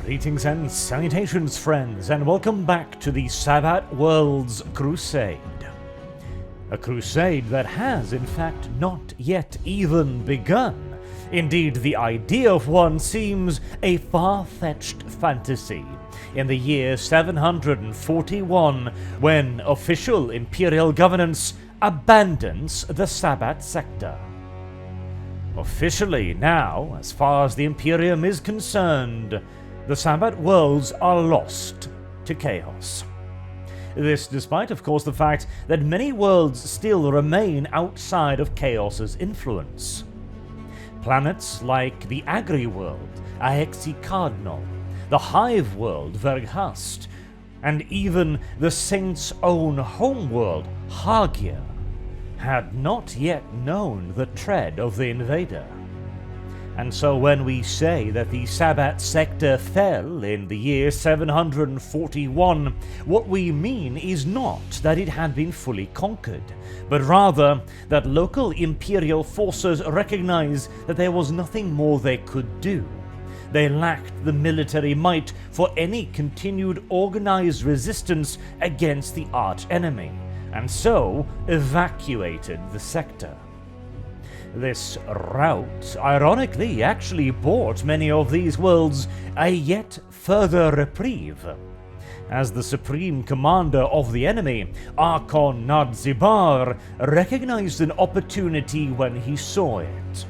Greetings and salutations, friends, and welcome back to the Sabbat World's Crusade. A crusade that has, in fact, not yet even begun. Indeed, the idea of one seems a far-fetched fantasy. In the year 741, when official Imperial governance abandons the Sabbat sector. Officially now, as far as the Imperium is concerned, the Sabbat worlds are lost to chaos. This despite, of course, the fact that many worlds still remain outside of Chaos's influence. Planets like the Agri-world, Aexi-Cardinal, the Hive world, Verghast, and even the Saint's own homeworld, Hagia, had not yet known the tread of the invader. And so when we say that the Sabbat sector fell in the year 741, what we mean is not that it had been fully conquered, but rather that local Imperial forces recognized that there was nothing more they could do. They lacked the military might for any continued organized resistance against the arch-enemy, and so evacuated the sector. This rout, ironically, actually brought many of these worlds a yet further reprieve, as the supreme commander of the enemy, Archon Nadzibar, recognized an opportunity when he saw it.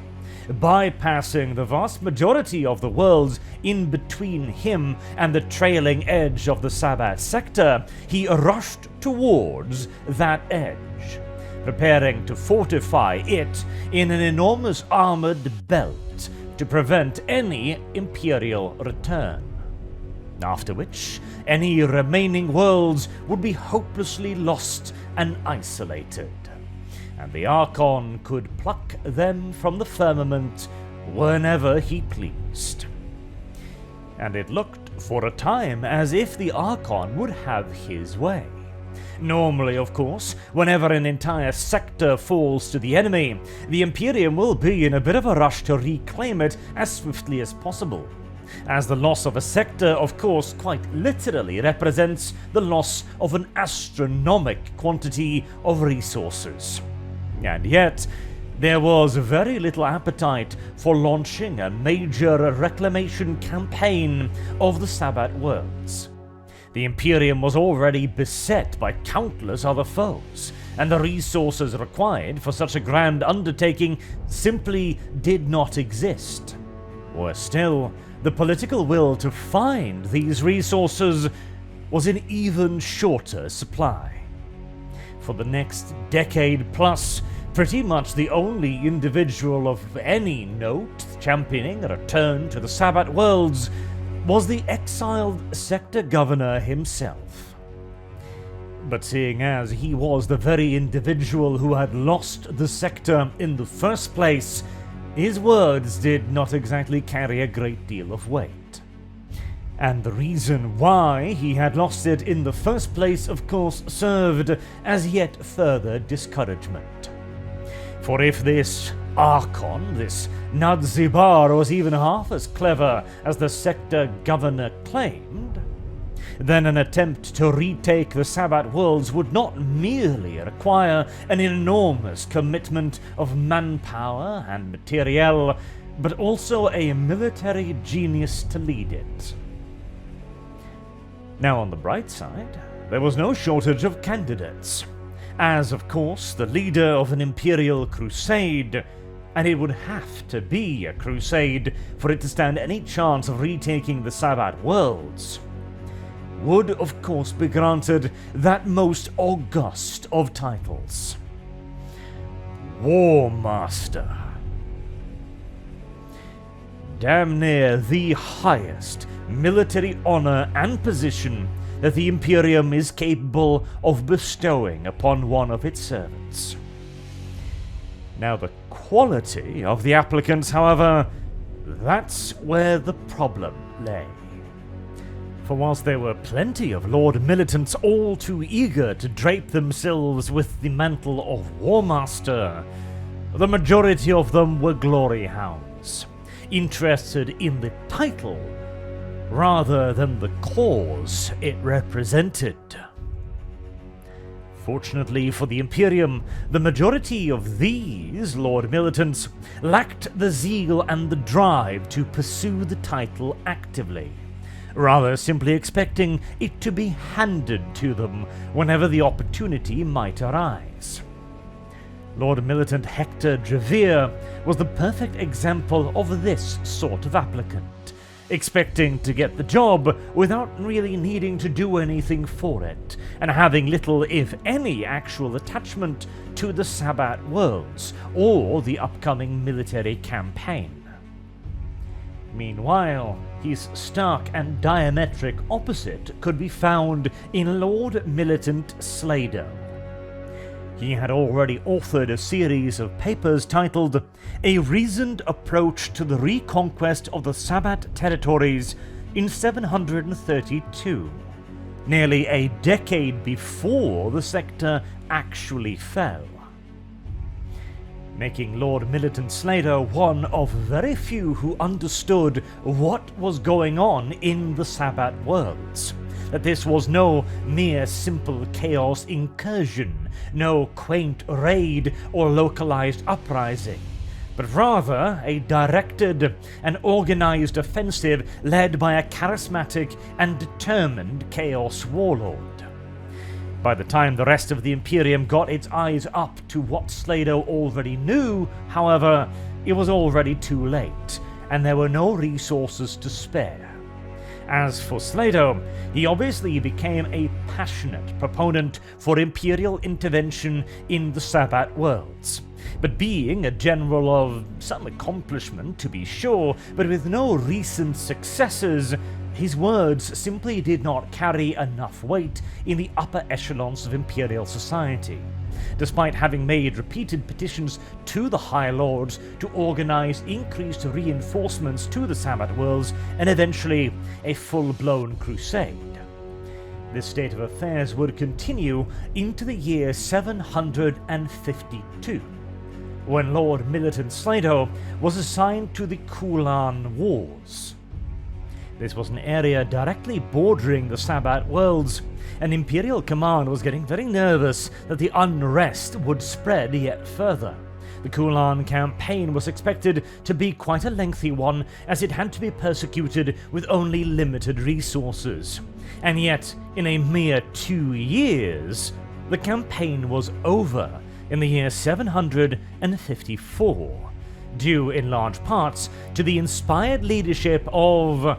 Bypassing the vast majority of the worlds in between him and the trailing edge of the Sabbat sector, he rushed towards that edge, preparing to fortify it in an enormous armored belt to prevent any Imperial return. After which, any remaining worlds would be hopelessly lost and isolated, and the Archon could pluck them from the firmament whenever he pleased. And it looked for a time as if the Archon would have his way. Normally, of course, whenever an entire sector falls to the enemy, the Imperium will be in a bit of a rush to reclaim it as swiftly as possible, as the loss of a sector, of course, quite literally represents the loss of an astronomical quantity of resources. And yet, there was very little appetite for launching a major reclamation campaign of the Sabbat worlds. The Imperium was already beset by countless other foes, and the resources required for such a grand undertaking simply did not exist. Worse still, the political will to find these resources was in even shorter supply. For the next decade plus, pretty much the only individual of any note championing a return to the Sabbat worlds was the exiled sector governor himself. But seeing as he was the very individual who had lost the sector in the first place, his words did not exactly carry a great deal of weight. And the reason why he had lost it in the first place, of course, served as yet further discouragement. For if this Archon, this Nadzibar, was even half as clever as the sector governor claimed, then an attempt to retake the Sabbat worlds would not merely require an enormous commitment of manpower and materiel, but also a military genius to lead it. Now, on the bright side, there was no shortage of candidates, as, of course, the leader of an Imperial Crusade, and it would have to be a crusade for it to stand any chance of retaking the Sabbat worlds, would, of course, be granted that most august of titles: Warmaster. Damn near the highest military honor and position that the Imperium is capable of bestowing upon one of its servants. Now, the quality of the applicants, however, that's where the problem lay. For whilst there were plenty of Lord Militants all too eager to drape themselves with the mantle of Warmaster, the majority of them were glory hounds, interested in the title rather than the cause it represented. Fortunately for the Imperium, the majority of these Lord Militants lacked the zeal and the drive to pursue the title actively, rather simply expecting it to be handed to them whenever the opportunity might arise. Lord Militant Hector Drevere was the perfect example of this sort of applicant, expecting to get the job without really needing to do anything for it, and having little if any actual attachment to the Sabbat worlds or the upcoming military campaign. Meanwhile, his stark and diametric opposite could be found in Lord Militant Slaydo. He had already authored a series of papers titled A Reasoned Approach to the Reconquest of the Sabbat Territories in 732, nearly a decade before the sector actually fell, making Lord Militant Slaydo one of very few who understood what was going on in the Sabbat worlds. That this was no mere simple chaos incursion, no quaint raid or localized uprising, but rather a directed and organized offensive led by a charismatic and determined Chaos Warlord. By the time the rest of the Imperium got its eyes up to what Slaydo already knew, however, it was already too late, and there were no resources to spare. As for Slaydo, he obviously became a passionate proponent for Imperial intervention in the Sabbat worlds. But being a general of some accomplishment, to be sure, but with no recent successes, his words simply did not carry enough weight in the upper echelons of Imperial society, despite having made repeated petitions to the High Lords to organize increased reinforcements to the Sabbat worlds and eventually a full-blown crusade. This state of affairs would continue into the year 752, when Lord Militant Slaydo was assigned to the Kulan Wars. This was an area directly bordering the Sabbat worlds, and Imperial Command was getting very nervous that the unrest would spread yet further. The Kulan campaign was expected to be quite a lengthy one, as it had to be persecuted with only limited resources. And yet, in a mere 2 years, the campaign was over in the year 754, due in large parts to the inspired leadership of,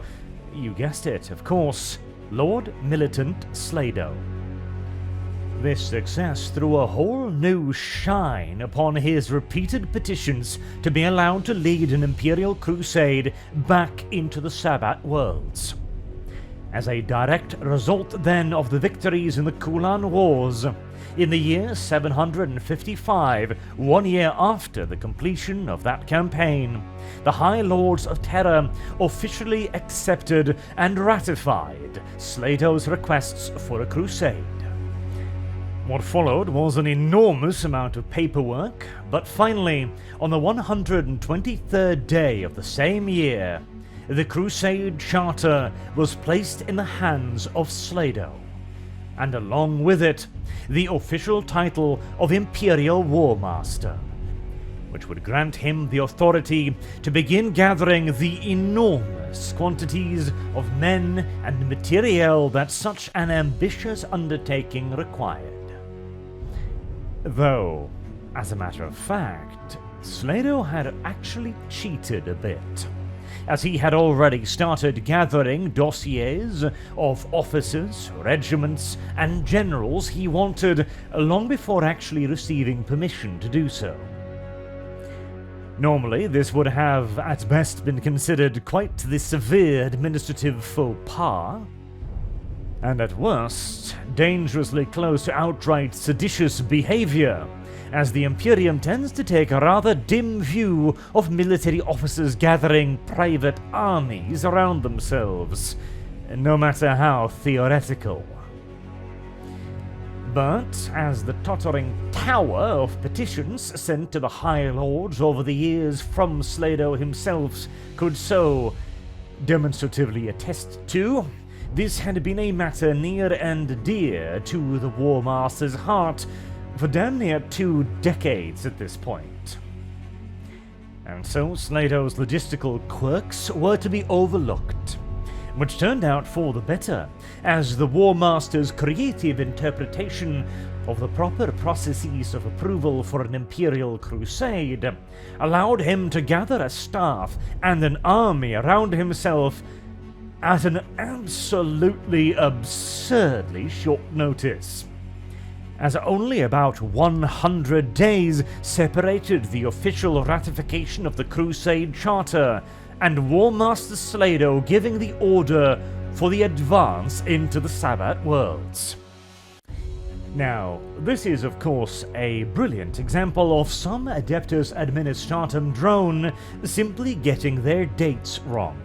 you guessed it, of course, Lord Militant Slaydo. This success threw a whole new shine upon his repeated petitions to be allowed to lead an Imperial Crusade back into the Sabbat worlds. As a direct result then of the victories in the Kulan Wars, in the year 755, 1 year after the completion of that campaign, the High Lords of Terra officially accepted and ratified Slaydo's requests for a crusade. What followed was an enormous amount of paperwork, but finally, on the 123rd day of the same year, the Crusade Charter was placed in the hands of Slaydo, and along with it, the official title of Imperial Warmaster, which would grant him the authority to begin gathering the enormous quantities of men and materiel that such an ambitious undertaking required. Though, as a matter of fact, Slaydo had actually cheated a bit, as he had already started gathering dossiers of officers, regiments, and generals he wanted long before actually receiving permission to do so. Normally, this would have at best been considered quite the severe administrative faux pas, and at worst, dangerously close to outright seditious behavior, as the Imperium tends to take a rather dim view of military officers gathering private armies around themselves, no matter how theoretical. But as the tottering tower of petitions sent to the High Lords over the years from Slaydo himself could so demonstratively attest to, this had been a matter near and dear to the Warmaster's heart for damn near 2 decades at this point. And so Slaydo's logistical quirks were to be overlooked, which turned out for the better, as the Warmaster's creative interpretation of the proper processes of approval for an Imperial Crusade allowed him to gather a staff and an army around himself at an absolutely absurdly short notice, as only about 100 days separated the official ratification of the Crusade Charter and Warmaster Slaydo giving the order for the advance into the Sabbat worlds. Now, this is of course a brilliant example of some Adeptus Administratum drone simply getting their dates wrong,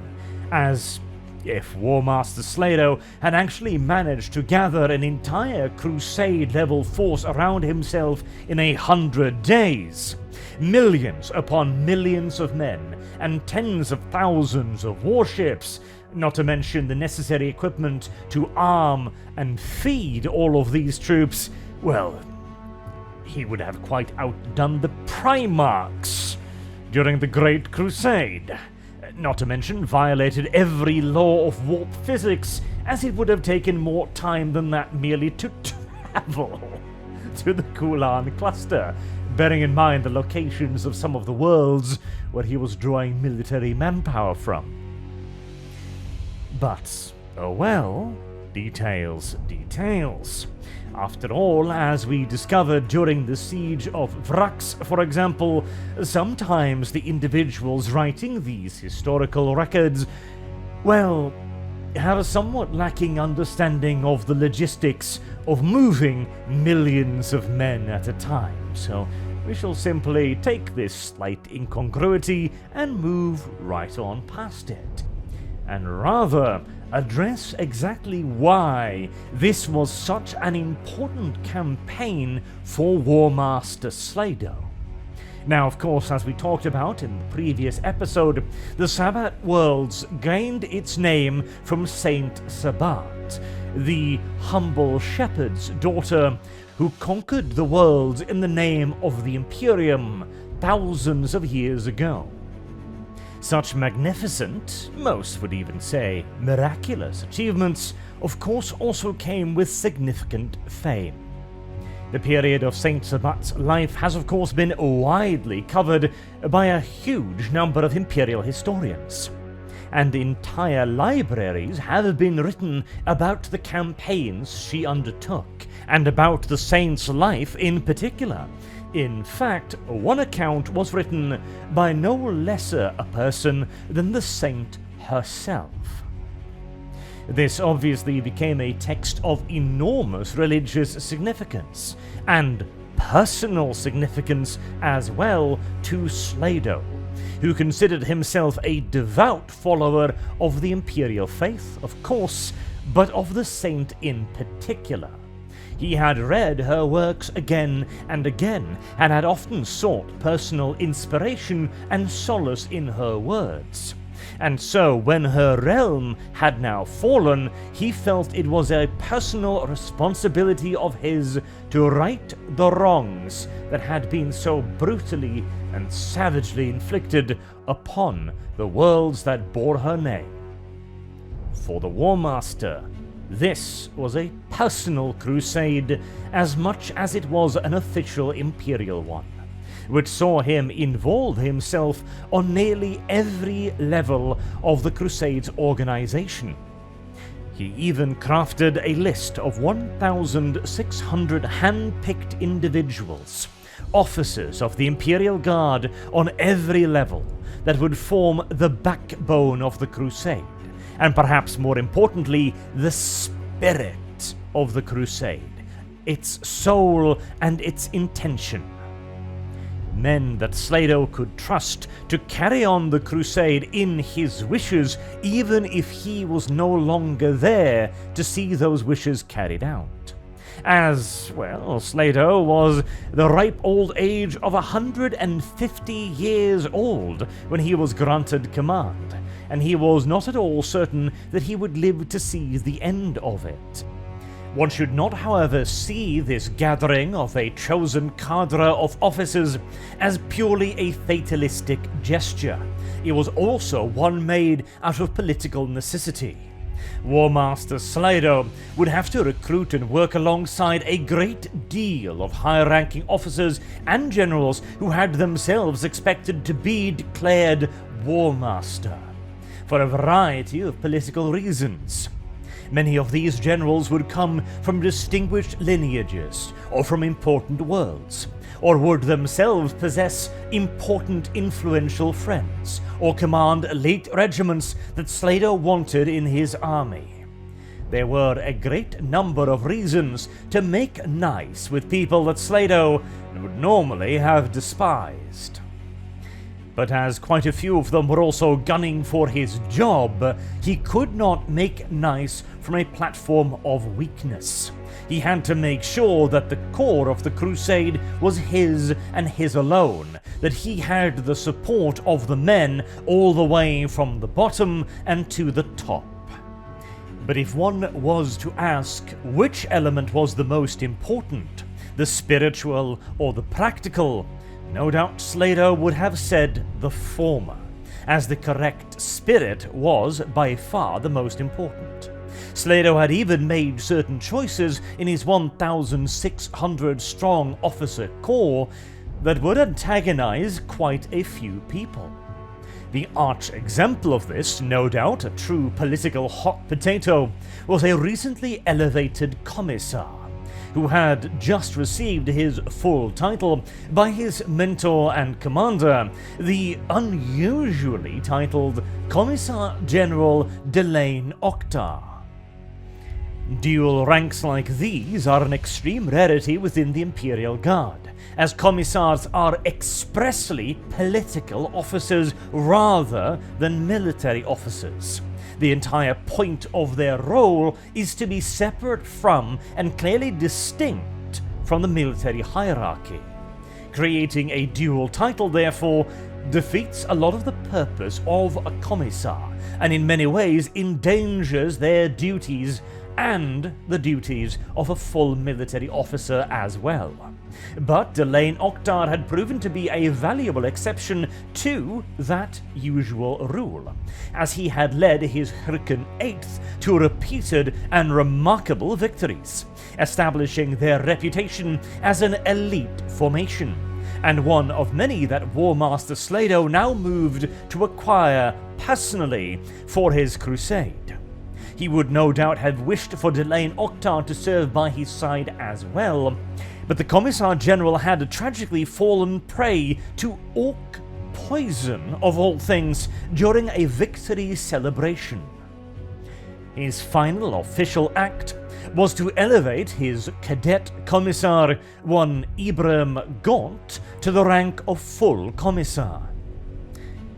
as if Warmaster Slaydo had actually managed to gather an entire Crusade-level force around himself in 100 days, millions upon millions of men, and tens of thousands of warships, not to mention the necessary equipment to arm and feed all of these troops, well, he would have quite outdone the Primarchs during the Great Crusade. Not to mention violated every law of warp physics, as it would have taken more time than that merely to travel to the Kulan cluster, bearing in mind the locations of some of the worlds where he was drawing military manpower from. But, oh well, details. After all, as we discovered during the siege of Vrax, for example, sometimes the individuals writing these historical records, well, have a somewhat lacking understanding of the logistics of moving millions of men at a time, so we shall simply take this slight incongruity and move right on past it, and rather address exactly why this was such an important campaign for Warmaster Slaydo. Now, of course, as we talked about in the previous episode, the Sabbat worlds gained its name from Saint Sabbat, the humble shepherd's daughter who conquered the worlds in the name of the Imperium thousands of years ago. Such magnificent, most would even say miraculous achievements, of course, also came with significant fame. The period of Saint Sabbat's life has of course been widely covered by a huge number of Imperial historians, and entire libraries have been written about the campaigns she undertook, and about the saint's life in particular. In fact, one account was written by no lesser a person than the saint herself. This obviously became a text of enormous religious significance, and personal significance as well to Slaydo, who considered himself a devout follower of the Imperial faith, of course, but of the saint in particular. He had read her works again and again, and had often sought personal inspiration and solace in her words. And so, when her realm had now fallen, he felt it was a personal responsibility of his to right the wrongs that had been so brutally and savagely inflicted upon the worlds that bore her name. For the Warmaster, this was a personal crusade as much as it was an official imperial one, which saw him involve himself on nearly every level of the Crusade's organization. He even crafted a list of 1,600 hand-picked individuals, officers of the Imperial Guard on every level, that would form the backbone of the Crusade, and perhaps more importantly, the spirit of the Crusade, its soul and its intention. Men that Slaydo could trust to carry on the Crusade in his wishes, even if he was no longer there to see those wishes carried out. As, well, Slaydo was the ripe old age of 150 years old when he was granted command, and he was not at all certain that he would live to see the end of it. One should not, however, see this gathering of a chosen cadre of officers as purely a fatalistic gesture. It was also one made out of political necessity. Warmaster Slaydo would have to recruit and work alongside a great deal of high-ranking officers and generals who had themselves expected to be declared Warmaster, for a variety of political reasons. Many of these generals would come from distinguished lineages or from important worlds, or would themselves possess important influential friends, or command elite regiments that Slaydo wanted in his army. There were a great number of reasons to make nice with people that Slaydo would normally have despised. But as quite a few of them were also gunning for his job, he could not make nice from a platform of weakness. He had to make sure that the core of the crusade was his and his alone, that he had the support of the men all the way from the bottom and to the top. But if one was to ask which element was the most important, the spiritual or the practical, no doubt Slaydo would have said the former, as the correct spirit was by far the most important. Slaydo had even made certain choices in his 1,600-strong officer corps that would antagonize quite a few people. The arch-example of this, no doubt a true political hot potato, was a recently elevated commissar, who had just received his full title by his mentor and commander, the unusually titled Commissar General Delaine Oktar. Dual ranks like these are an extreme rarity within the Imperial Guard, as commissars are expressly political officers rather than military officers. The entire point of their role is to be separate from and clearly distinct from the military hierarchy. Creating a dual title, therefore, defeats a lot of the purpose of a commissar, and in many ways endangers their duties and the duties of a full military officer as well. But Delaine Oktar had proven to be a valuable exception to that usual rule, as he had led his Hurricane 8th to repeated and remarkable victories, establishing their reputation as an elite formation, and one of many that Warmaster Slaydo now moved to acquire personally for his crusade. He would no doubt have wished for Delaine Oktar to serve by his side as well, but the Commissar General had tragically fallen prey to orc poison, of all things, during a victory celebration. His final official act was to elevate his cadet commissar, one Imperium Gaunt, to the rank of full commissar.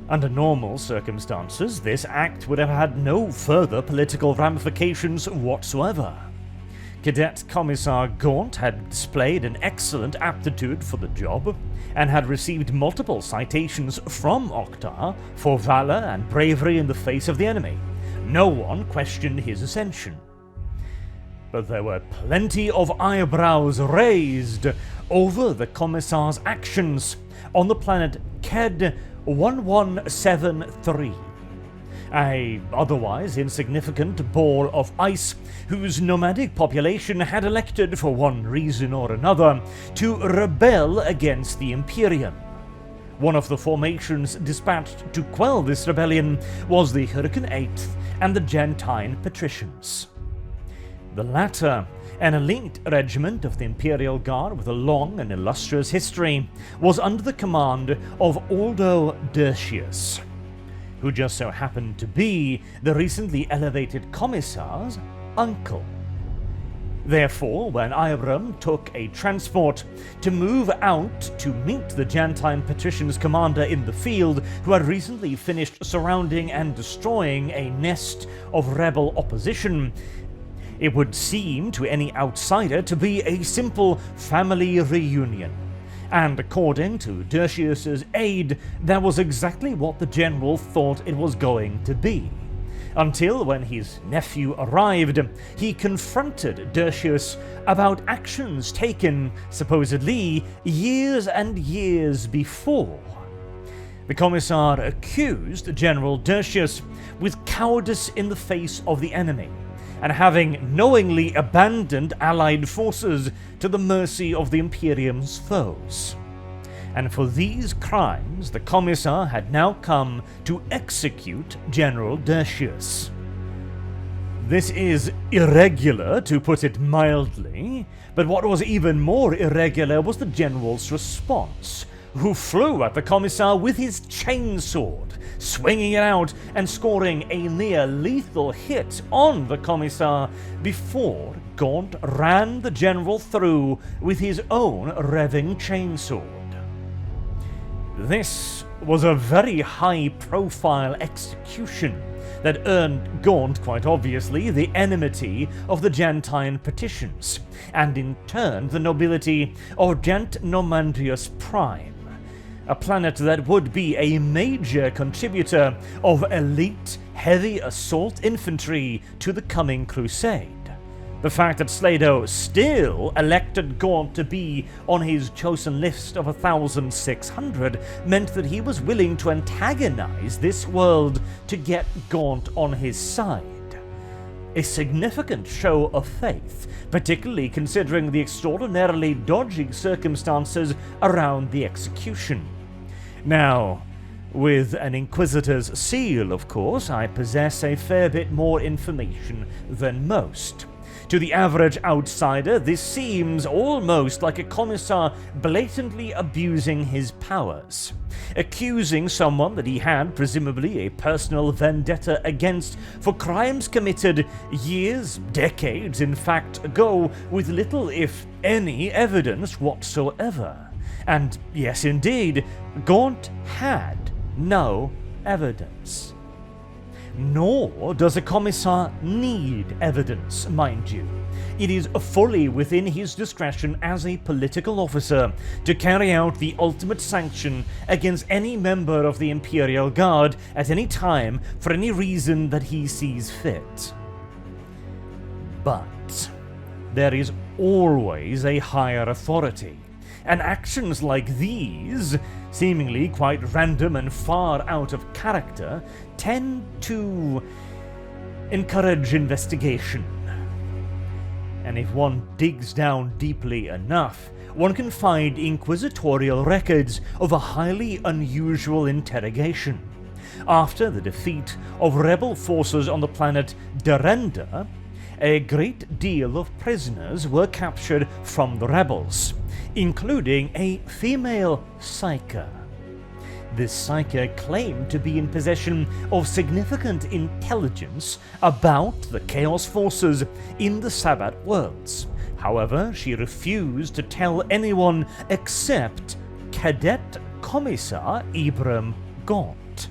Under normal circumstances, this act would have had no further political ramifications whatsoever. Cadet Commissar Gaunt had displayed an excellent aptitude for the job, and had received multiple citations from Oktar for valor and bravery in the face of the enemy. No one questioned his ascension. But there were plenty of eyebrows raised over the Commissar's actions on the planet Ked 1173, a otherwise insignificant ball of ice whose nomadic population had elected for one reason or another to rebel against the Imperium. One of the formations dispatched to quell this rebellion was the Hurricane 8th and the Gentine Patricians. The latter, an elite regiment of the Imperial Guard with a long and illustrious history, was under the command of Aldo Dercius, who just so happened to be the recently elevated commissar's uncle. Therefore, when Imperium took a transport to move out to meet the Gentine Patricians' commander in the field, who had recently finished surrounding and destroying a nest of rebel opposition, it would seem to any outsider to be a simple family reunion, and according to Decius's aide, that was exactly what the general thought it was going to be. Until when his nephew arrived, he confronted Decius about actions taken, supposedly, years and years before. The Commissar accused General Decius with cowardice in the face of the enemy, and having knowingly abandoned allied forces to the mercy of the Imperium's foes. And for these crimes, the Commissar had now come to execute General Decius. This is irregular, to put it mildly, but what was even more irregular was the General's response, who flew at the Commissar with his chainsword, swinging it out and scoring a near-lethal hit on the Commissar before Gaunt ran the General through with his own revving chainsword. This was a very high-profile execution that earned Gaunt, quite obviously, the enmity of the Gentine petitions, and in turn the nobility of Gent Nomandius Prime, a planet that would be a major contributor of elite heavy assault infantry to the coming crusade. The fact that Slaydo still elected Gaunt to be on his chosen list of 1,600 meant that he was willing to antagonize this world to get Gaunt on his side. A significant show of faith, particularly considering the extraordinarily dodgy circumstances around the execution. Now, with an Inquisitor's seal, of course, I possess a fair bit more information than most. To the average outsider, this seems almost like a Commissar blatantly abusing his powers, accusing someone that he had presumably a personal vendetta against for crimes committed years, decades in fact, ago with little if any evidence whatsoever. And yes indeed, Gaunt had no evidence. Nor does a Commissar need evidence, mind you. It is fully within his discretion as a political officer to carry out the ultimate sanction against any member of the Imperial Guard at any time for any reason that he sees fit. But there is always a higher authority, and actions like these, seemingly quite random and far out of character, tend to encourage investigation. And if one digs down deeply enough, one can find inquisitorial records of a highly unusual interrogation. After the defeat of rebel forces on the planet Derenda, a great deal of prisoners were captured from the rebels, including a female psyker. This psyker claimed to be in possession of significant intelligence about the Chaos Forces in the Sabbat worlds. However, she refused to tell anyone except Cadet Commissar Ibram Gaunt.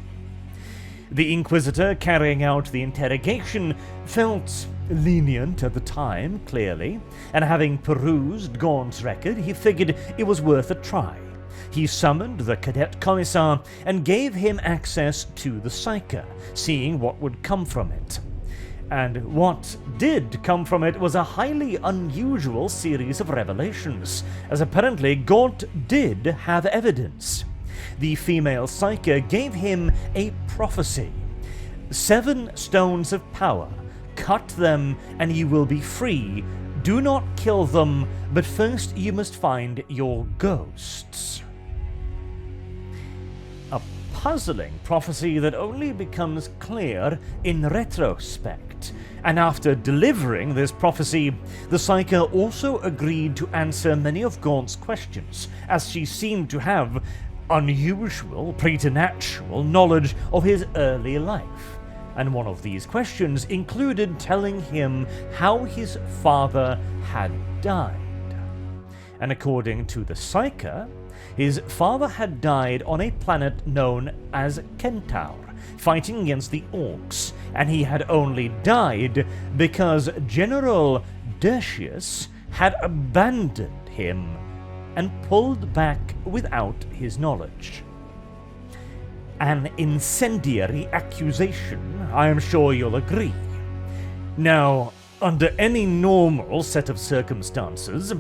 The Inquisitor carrying out the interrogation felt lenient at the time, clearly, and having perused Gaunt's record, he figured it was worth a try. He summoned the Cadet Commissar and gave him access to the psyker, seeing what would come from it. And what did come from it was a highly unusual series of revelations, as apparently Gaunt did have evidence. The female psyker gave him a prophecy. 7 stones of power. Cut them and you will be free. Do not kill them, but first you must find your ghosts. A puzzling prophecy that only becomes clear in retrospect. And after delivering this prophecy, the psyker also agreed to answer many of Gaunt's questions, as she seemed to have unusual, preternatural knowledge of his early life. And one of these questions included telling him how his father had died. And according to the psyker, his father had died on a planet known as Kentaur, fighting against the Orcs, and he had only died because General Decius had abandoned him and pulled back without his knowledge. An incendiary accusation, I am sure you'll agree. Now, under any normal set of circumstances,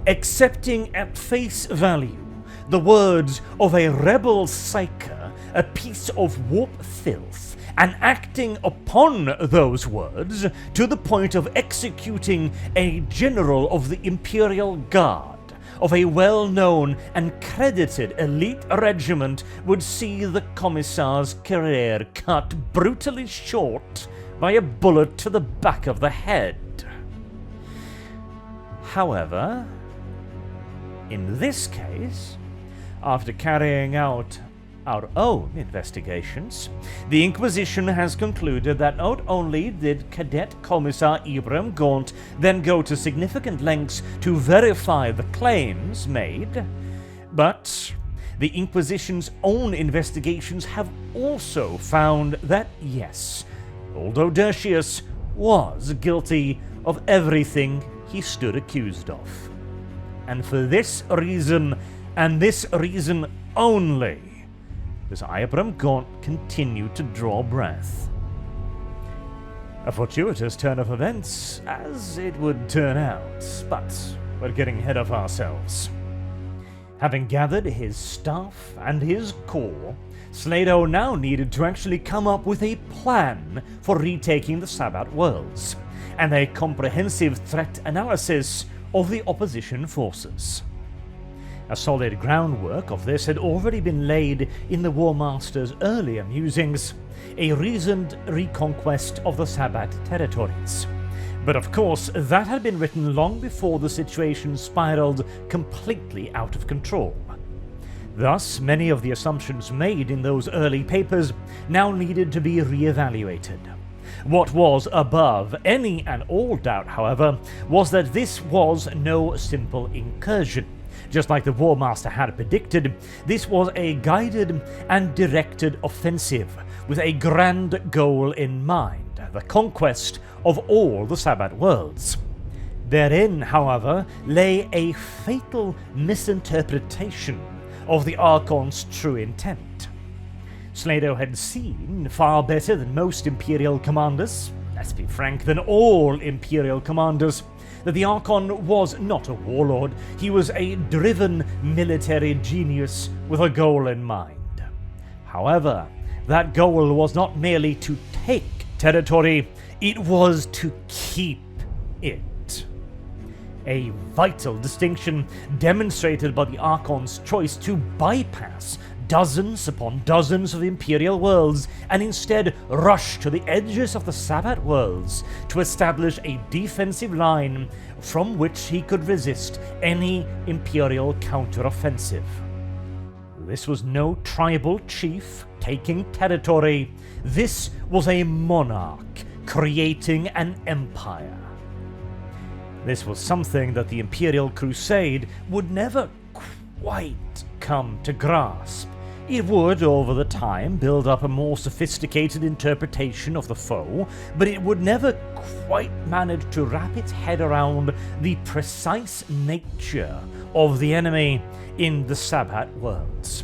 accepting at face value the words of a rebel psyker, a piece of warp filth, and acting upon those words to the point of executing a general of the Imperial Guard, of a well-known and credited elite regiment, would see the Commissar's career cut brutally short by a bullet to the back of the head. However, in this case, after carrying out our own investigations, the Inquisition has concluded that not only did Cadet Commissar Imperium Gaunt then go to significant lengths to verify the claims made, but the Inquisition's own investigations have also found that yes, although Dercius was guilty of everything he stood accused of. And for this reason, and this reason only, does Imperium Gaunt continue to draw breath. A fortuitous turn of events, as it would turn out, but we're getting ahead of ourselves. Having gathered his staff and his corps, Slaydo now needed to actually come up with a plan for retaking the Sabbat worlds, and a comprehensive threat analysis of the opposition forces. A solid groundwork of this had already been laid in the Warmaster's earlier musings, a reasoned reconquest of the Sabbat territories. But of course, that had been written long before the situation spiraled completely out of control. Thus, many of the assumptions made in those early papers now needed to be re-evaluated. What was above any and all doubt, however, was that this was no simple incursion. Just like the Warmaster had predicted, this was a guided and directed offensive with a grand goal in mind, the conquest of all the Sabbat worlds. Therein, however, lay a fatal misinterpretation of the Archon's true intent. Slaydo had seen far better than most Imperial commanders, let's be frank, than all Imperial commanders, that the Archon was not a warlord, he was a driven military genius with a goal in mind. However, that goal was not merely to take territory, it was to keep it. A vital distinction demonstrated by the Archon's choice to bypass dozens upon dozens of Imperial worlds and instead rush to the edges of the Sabbat worlds to establish a defensive line from which he could resist any Imperial counteroffensive. This was no tribal chief taking territory, this was a monarch creating an empire. This was something that the Imperial Crusade would never quite come to grasp. It would, over the time, build up a more sophisticated interpretation of the foe, but it would never quite manage to wrap its head around the precise nature of the enemy in the Sabbat worlds.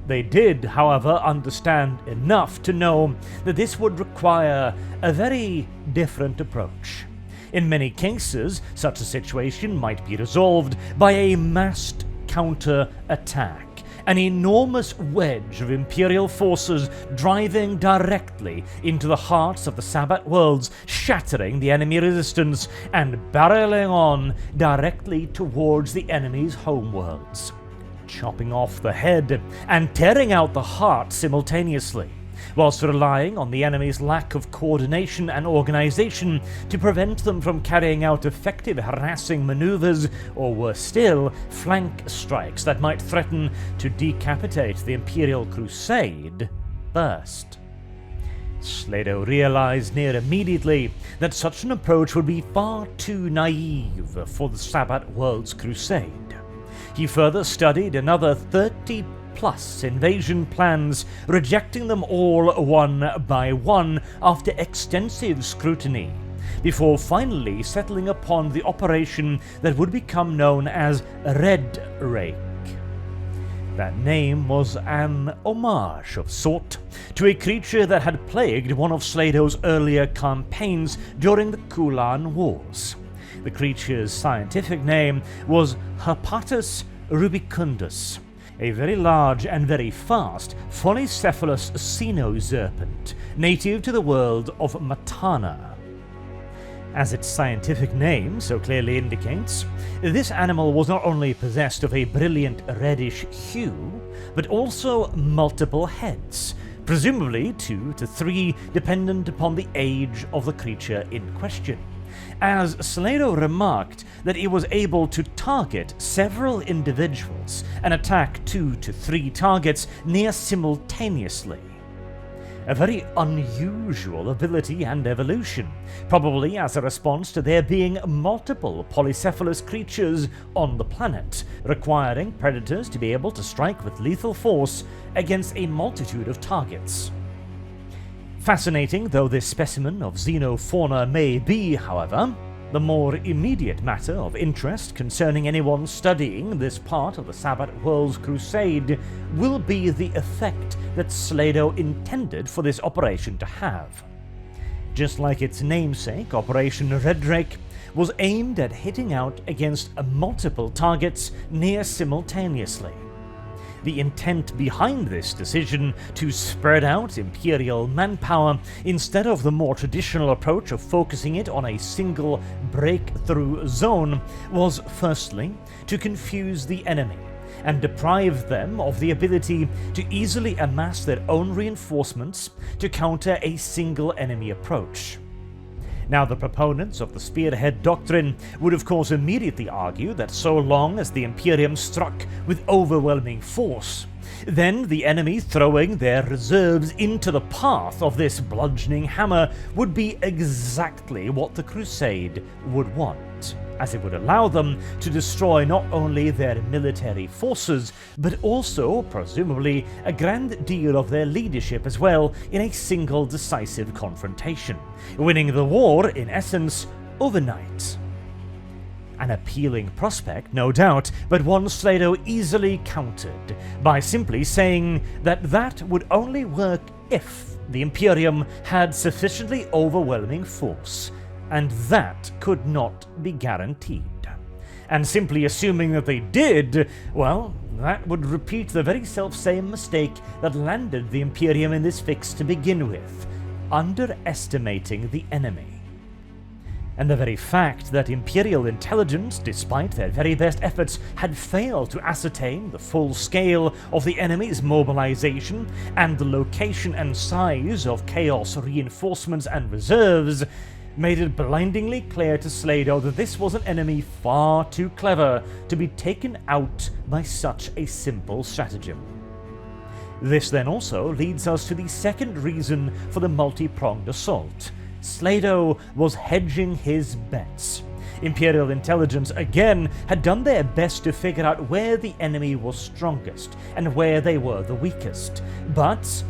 They did, however, understand enough to know that this would require a very different approach. In many cases, such a situation might be resolved by a massed counter-attack. An enormous wedge of Imperial forces driving directly into the hearts of the Sabbat worlds, shattering the enemy resistance and barreling on directly towards the enemy's homeworlds, chopping off the head and tearing out the heart simultaneously, whilst relying on the enemy's lack of coordination and organization to prevent them from carrying out effective harassing maneuvers, or worse still, flank strikes that might threaten to decapitate the Imperial Crusade first. Slaydo realized near immediately that such an approach would be far too naive for the Sabbat World's Crusade. He further studied another 30+ invasion plans, rejecting them all one by one after extensive scrutiny, before finally settling upon the operation that would become known as Red Rake. That name was an homage of sort to a creature that had plagued one of Slaydo's earlier campaigns during the Kulan Wars. The creature's scientific name was Herpatus rubicundus, a very large and very fast polycephalous xenoserpent native to the world of Matana. As its scientific name so clearly indicates, this animal was not only possessed of a brilliant reddish hue, but also multiple heads, presumably 2 to 3 dependent upon the age of the creature in question, as Slaydo remarked that it was able to target several individuals and attack 2 to 3 targets near simultaneously. A very unusual ability and evolution, probably as a response to there being multiple polycephalous creatures on the planet, requiring predators to be able to strike with lethal force against a multitude of targets. Fascinating though this specimen of xenofauna may be, however, the more immediate matter of interest concerning anyone studying this part of the Sabbat World's Crusade will be the effect that Slaydo intended for this operation to have. Just like its namesake, Operation Red Rake was aimed at hitting out against multiple targets near simultaneously. The intent behind this decision to spread out Imperial manpower instead of the more traditional approach of focusing it on a single breakthrough zone was firstly to confuse the enemy and deprive them of the ability to easily amass their own reinforcements to counter a single enemy approach. Now, the proponents of the Spearhead Doctrine would of course immediately argue that so long as the Imperium struck with overwhelming force, then the enemy throwing their reserves into the path of this bludgeoning hammer would be exactly what the Crusade would want, as it would allow them to destroy not only their military forces, but also, presumably, a grand deal of their leadership as well in a single decisive confrontation, winning the war, in essence, overnight. An appealing prospect, no doubt, but one Slaydo easily countered by simply saying that that would only work if the Imperium had sufficiently overwhelming force, and that could not be guaranteed. And simply assuming that they did, well, that would repeat the very self-same mistake that landed the Imperium in this fix to begin with, underestimating the enemy. And the very fact that Imperial intelligence, despite their very best efforts, had failed to ascertain the full scale of the enemy's mobilization and the location and size of Chaos reinforcements and reserves made it blindingly clear to Slaydo that this was an enemy far too clever to be taken out by such a simple stratagem. This then also leads us to the second reason for the multi-pronged assault. Slaydo was hedging his bets. Imperial intelligence again had done their best to figure out where the enemy was strongest and where they were the weakest, but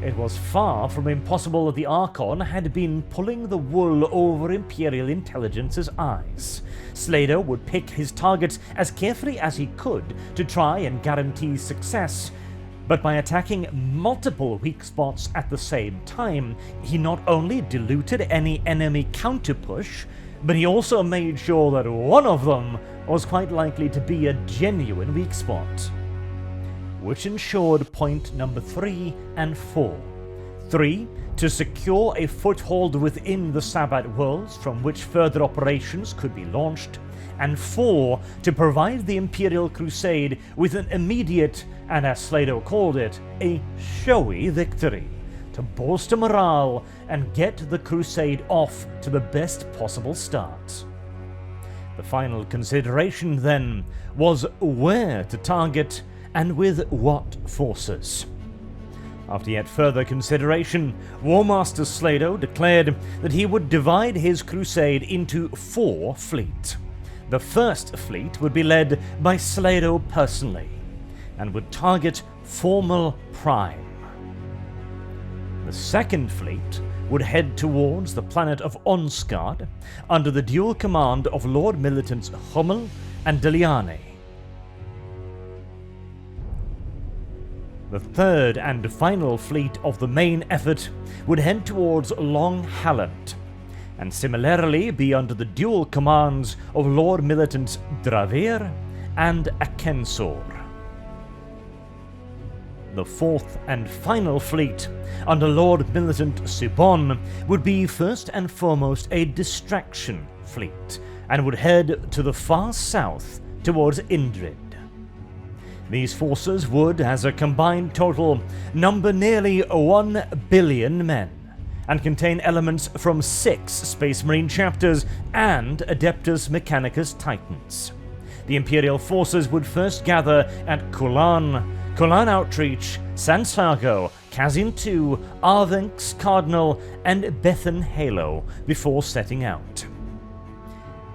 it was far from impossible that the Archon had been pulling the wool over Imperial intelligence's eyes. Slaydo would pick his targets as carefully as he could to try and guarantee success, but by attacking multiple weak spots at the same time, he not only diluted any enemy counterpush, but he also made sure that one of them was quite likely to be a genuine weak spot. Which ensured point number 3 and 4. 3. To secure a foothold within the Sabbat worlds from which further operations could be launched, and 4. To provide the Imperial Crusade with an immediate, and as Slaydo called it, a showy victory, to bolster morale and get the Crusade off to the best possible start. The final consideration, then, was where to target and with what forces. After yet further consideration, Warmaster Slaydo declared that he would divide his crusade into 4 fleets. The first fleet would be led by Slaydo personally, and would target Formal Prime. The second fleet would head towards the planet of Onsgard under the dual command of Lord Militants Hummel and Deliane. The third and final fleet of the main effort would head towards Long Halland, and similarly be under the dual commands of Lord Militants Dravir and Akensor. The fourth and final fleet, under Lord Militant Sibon, would be first and foremost a distraction fleet, and would head to the far south towards Indrid. These forces would, as a combined total, number nearly 1 billion men, and contain elements from 6 Space Marine chapters and Adeptus Mechanicus Titans. The Imperial forces would first gather at Kulan Outreach, Sansago, Kazin II, Arvenx Cardinal, and Bethan Halo before setting out.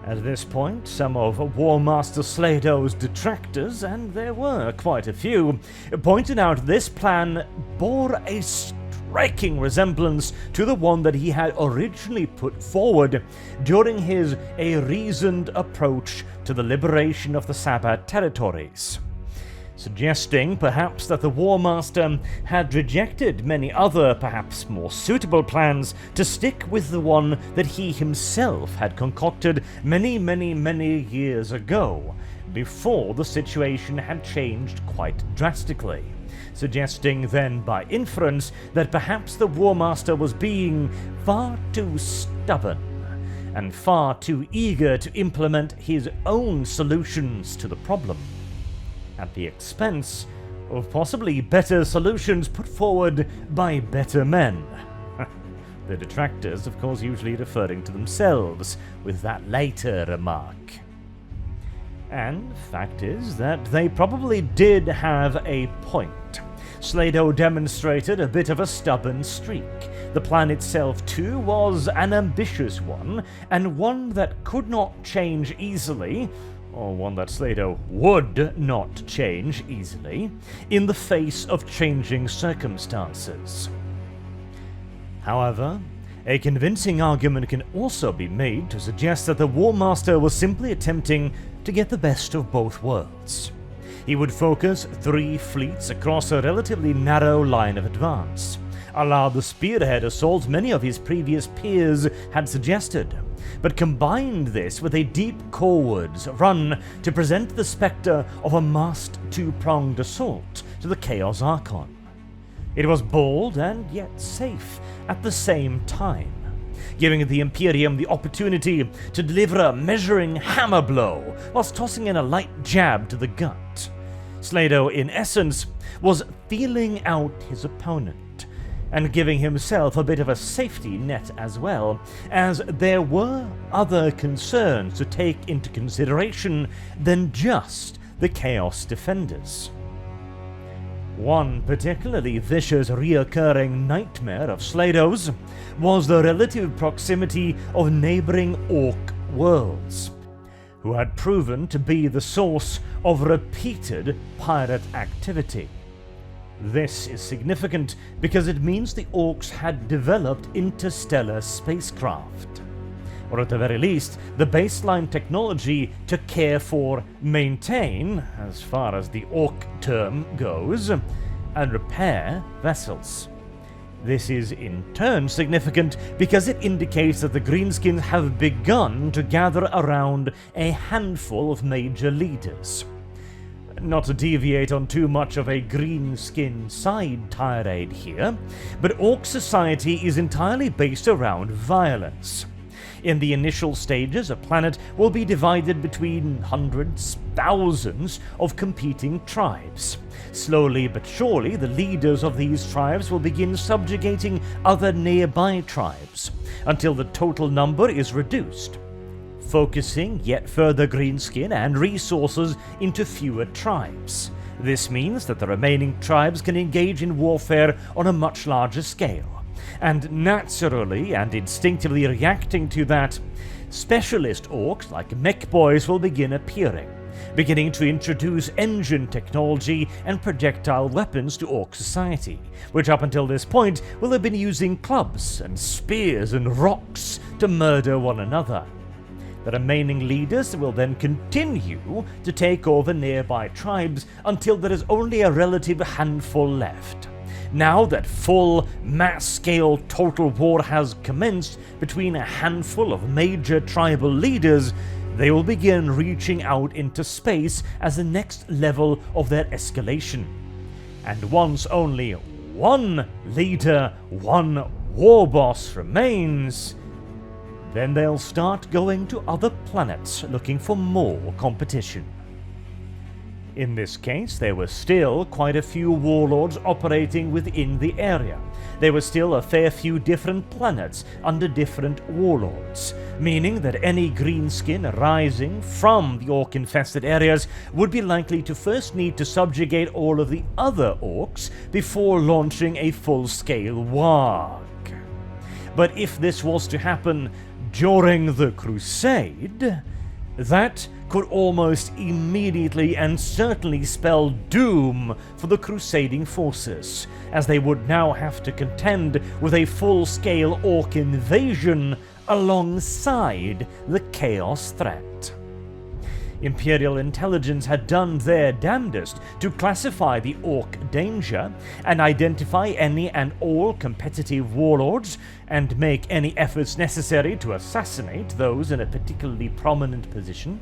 At this point, some of Warmaster Slaydo's detractors, and there were quite a few, pointed out this plan bore a striking resemblance to the one that he had originally put forward during his A Reasoned Approach to the Liberation of the Sabbat territories, suggesting perhaps that the Warmaster had rejected many other, perhaps more suitable plans to stick with the one that he himself had concocted many years ago, before the situation had changed quite drastically, suggesting then by inference that perhaps the Warmaster was being far too stubborn and far too eager to implement his own solutions to the problem, at the expense of possibly better solutions put forward by better men. The detractors, of course, usually referring to themselves with that later remark. And fact is that they probably did have a point. Slaydo demonstrated a bit of a stubborn streak. The plan itself, too, was an ambitious one, and one that could not change easily, or one that Slaydo would not change easily, in the face of changing circumstances. However, a convincing argument can also be made to suggest that the Warmaster was simply attempting to get the best of both worlds. He would focus 3 fleets across a relatively narrow line of advance, allow the spearhead assault many of his previous peers had suggested, but combined this with a deep corewards run to present the spectre of a masked 2-pronged assault to the Chaos Archon. It was bold and yet safe at the same time, giving the Imperium the opportunity to deliver a measuring hammer blow whilst tossing in a light jab to the gut. Slaydo, in essence, was feeling out his opponent, and giving himself a bit of a safety net as well, as there were other concerns to take into consideration than just the Chaos Defenders. One particularly vicious reoccurring nightmare of Slaydo's was the relative proximity of neighbouring Orc worlds, who had proven to be the source of repeated pirate activity. This is significant because it means the Orcs had developed interstellar spacecraft, or at the very least, the baseline technology to care for, maintain, as far as the Orc term goes, and repair vessels. This is in turn significant because it indicates that the Greenskins have begun to gather around a handful of major leaders. Not to deviate on too much of a Greenskin side tirade here, but Orc society is entirely based around violence. In the initial stages, a planet will be divided between hundreds, thousands of competing tribes. Slowly but surely, the leaders of these tribes will begin subjugating other nearby tribes, until the total number is reduced, focusing yet further greenskin and resources into fewer tribes. This means that the remaining tribes can engage in warfare on a much larger scale. And naturally and instinctively reacting to that, specialist orcs like mech boys will begin appearing, beginning to introduce engine technology and projectile weapons to Orc society, which up until this point will have been using clubs and spears and rocks to murder one another. The remaining leaders will then continue to take over nearby tribes until there is only a relative handful left. Now that full, mass-scale total war has commenced between a handful of major tribal leaders, they will begin reaching out into space as the next level of their escalation. And once only one leader, one war boss remains, then they'll start going to other planets looking for more competition. In this case, there were still quite a few warlords operating within the area. There were still a fair few different planets under different warlords, meaning that any greenskin arising from the orc-infested areas would be likely to first need to subjugate all of the other orcs before launching a full-scale warg. But if this was to happen during the Crusade, that could almost immediately and certainly spell doom for the crusading forces, as they would now have to contend with a full-scale orc invasion alongside the chaos threat. Imperial intelligence had done their damnedest to classify the orc danger and identify any and all competitive warlords and make any efforts necessary to assassinate those in a particularly prominent position,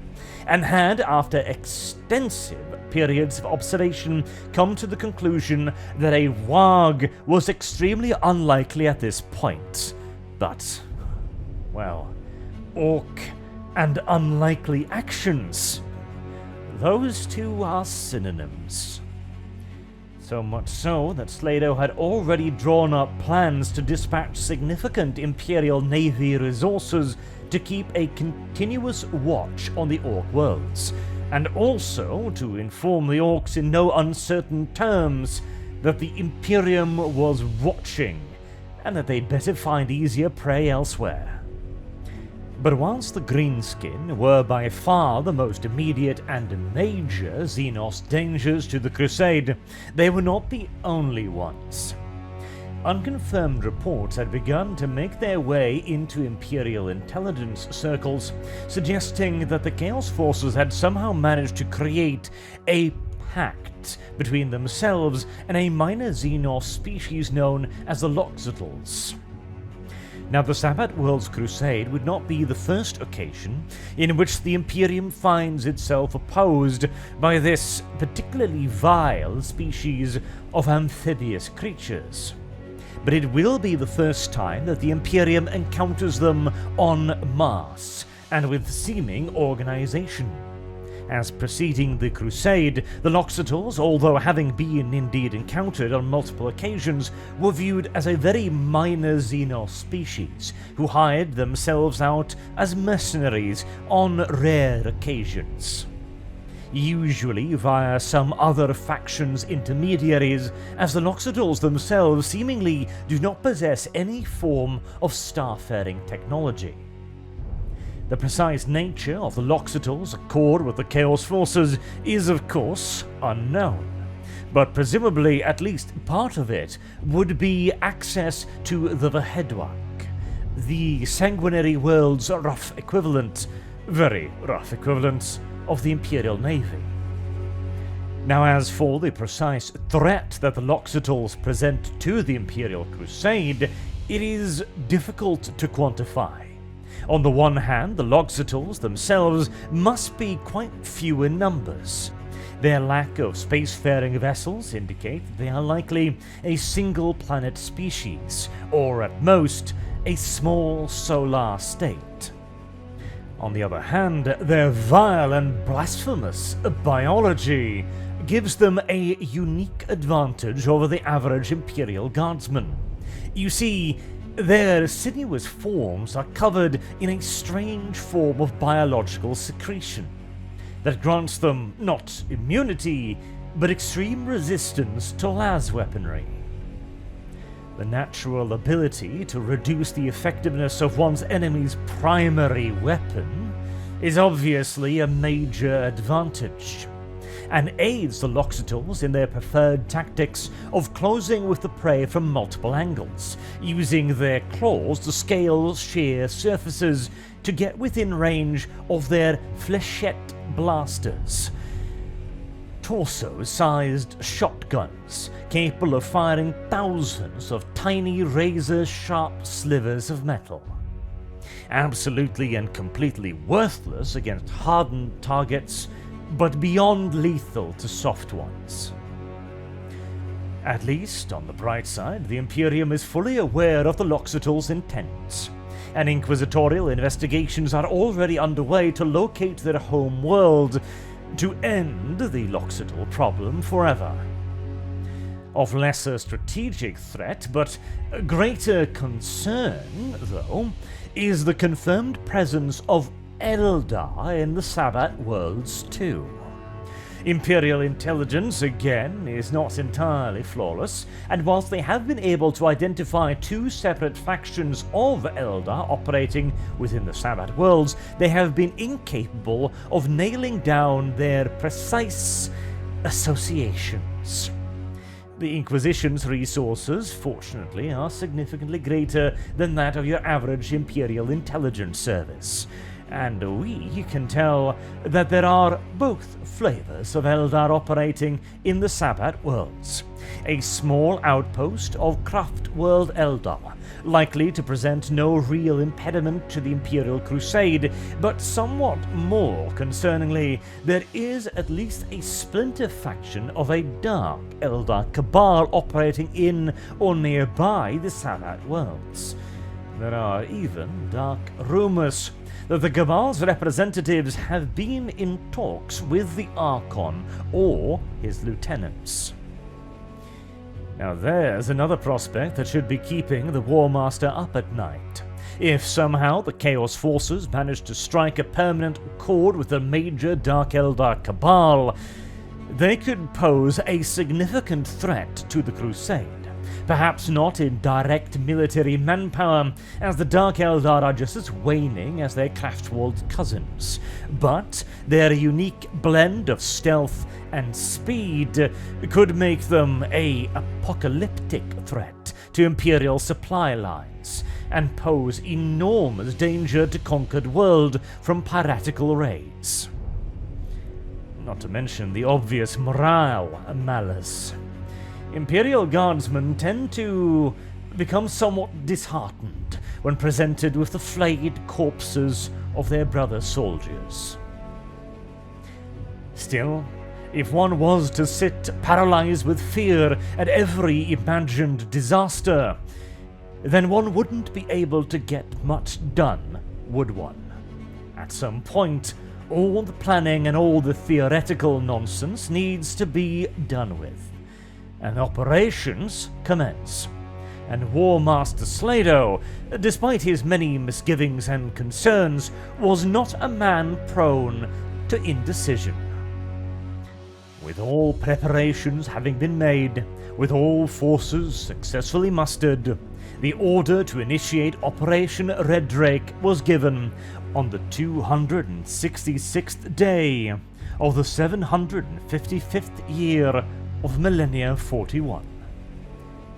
and had, after extensive periods of observation, come to the conclusion that a warg was extremely unlikely at this point. But, well, orc and unlikely actions, those two are synonyms. So much so that Slaydo had already drawn up plans to dispatch significant Imperial Navy resources to keep a continuous watch on the Orc worlds, and also to inform the Orcs in no uncertain terms that the Imperium was watching, and that they'd better find easier prey elsewhere. But whilst the Greenskin were by far the most immediate and major Xenos dangers to the Crusade, they were not the only ones. Unconfirmed reports had begun to make their way into Imperial intelligence circles, suggesting that the Chaos Forces had somehow managed to create a pact between themselves and a minor Xenos species known as the Loxodals. Now, the Sabbat World's Crusade would not be the first occasion in which the Imperium finds itself opposed by this particularly vile species of amphibious creatures. But it will be the first time that the Imperium encounters them en masse, and with seeming organization. As preceding the Crusade, the Loxodals, although having been indeed encountered on multiple occasions, were viewed as a very minor Xenos species, who hired themselves out as mercenaries on rare occasions. Usually via some other faction's intermediaries, as the Loxodals themselves seemingly do not possess any form of starfaring technology. The precise nature of the Loxodals' accord with the Chaos Forces is, of course, unknown, but presumably at least part of it would be access to the Vahedwak, the sanguinary world's rough equivalent, very rough equivalent, of the Imperial Navy. Now, as for the precise threat that the Loxodals present to the Imperial Crusade, it is difficult to quantify. On the one hand, the Loxodals themselves must be quite few in numbers. Their lack of spacefaring vessels indicate that they are likely a single-planet species, or at most, a small solar state. On the other hand, their vile and blasphemous biology gives them a unique advantage over the average Imperial Guardsman. You see, their sinuous forms are covered in a strange form of biological secretion that grants them not immunity, but extreme resistance to las weaponry. The natural ability to reduce the effectiveness of one's enemy's primary weapon is obviously a major advantage, and aids the Loxodons in their preferred tactics of closing with the prey from multiple angles, using their claws to scale sheer surfaces to get within range of their flechette blasters, torso-sized shotguns capable of firing thousands of tiny razor-sharp slivers of metal. Absolutely and completely worthless against hardened targets, but beyond lethal to soft ones. At least, on the bright side, the Imperium is fully aware of the Loxodons' intents, and inquisitorial investigations are already underway to locate their home world to end the Loxodon problem forever. Of lesser strategic threat, but greater concern, though, is the confirmed presence of Eldar in the Sabbat worlds too. Imperial intelligence, again, is not entirely flawless, and whilst they have been able to identify 2 separate factions of Eldar operating within the Sabbat worlds, they have been incapable of nailing down their precise associations. The Inquisition's resources, fortunately, are significantly greater than that of your average Imperial intelligence service, and we can tell that there are both flavors of Eldar operating in the Sabbat worlds. A small outpost of Craft World Eldar, likely to present no real impediment to the Imperial Crusade, but somewhat more concerningly, there is at least a splinter faction of a dark Eldar cabal operating in or nearby the Sabbat worlds. There are even dark rumors that the Cabal's representatives have been in talks with the Archon or his lieutenants. Now there's another prospect that should be keeping the Warmaster up at night. If somehow the Chaos Forces manage to strike a permanent accord with the major Dark Eldar Cabal, they could pose a significant threat to the Crusade. Perhaps not in direct military manpower, as the Dark Eldar are just as waning as their Craftworld cousins, but their unique blend of stealth and speed could make them an apocalyptic threat to Imperial supply lines, and pose enormous danger to conquered world from piratical raids. Not to mention the obvious morale malice. Imperial Guardsmen tend to become somewhat disheartened when presented with the flayed corpses of their brother soldiers. Still, if one was to sit paralyzed with fear at every imagined disaster, then one wouldn't be able to get much done, would one? At some point, all the planning and all the theoretical nonsense needs to be done with, and operations commence. And Warmaster Slaydo, despite his many misgivings and concerns, was not a man prone to indecision. With all preparations having been made, with all forces successfully mustered, the order to initiate Operation Red Rake was given on the 266th day of the 755th year of Millennia 41.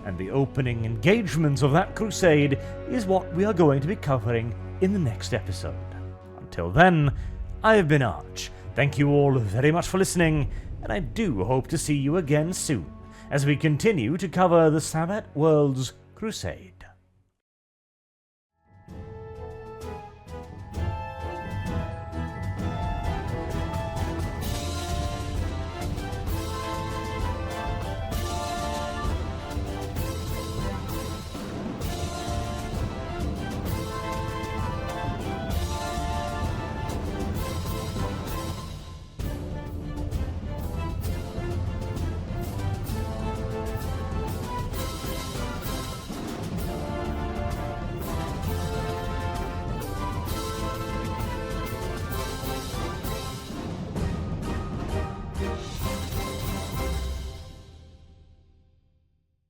And the opening engagements of that crusade is what we are going to be covering in the next episode. Until then, I have been Arch. Thank you all very much for listening, and I do hope to see you again soon as we continue to cover the Sabbat World's Crusade.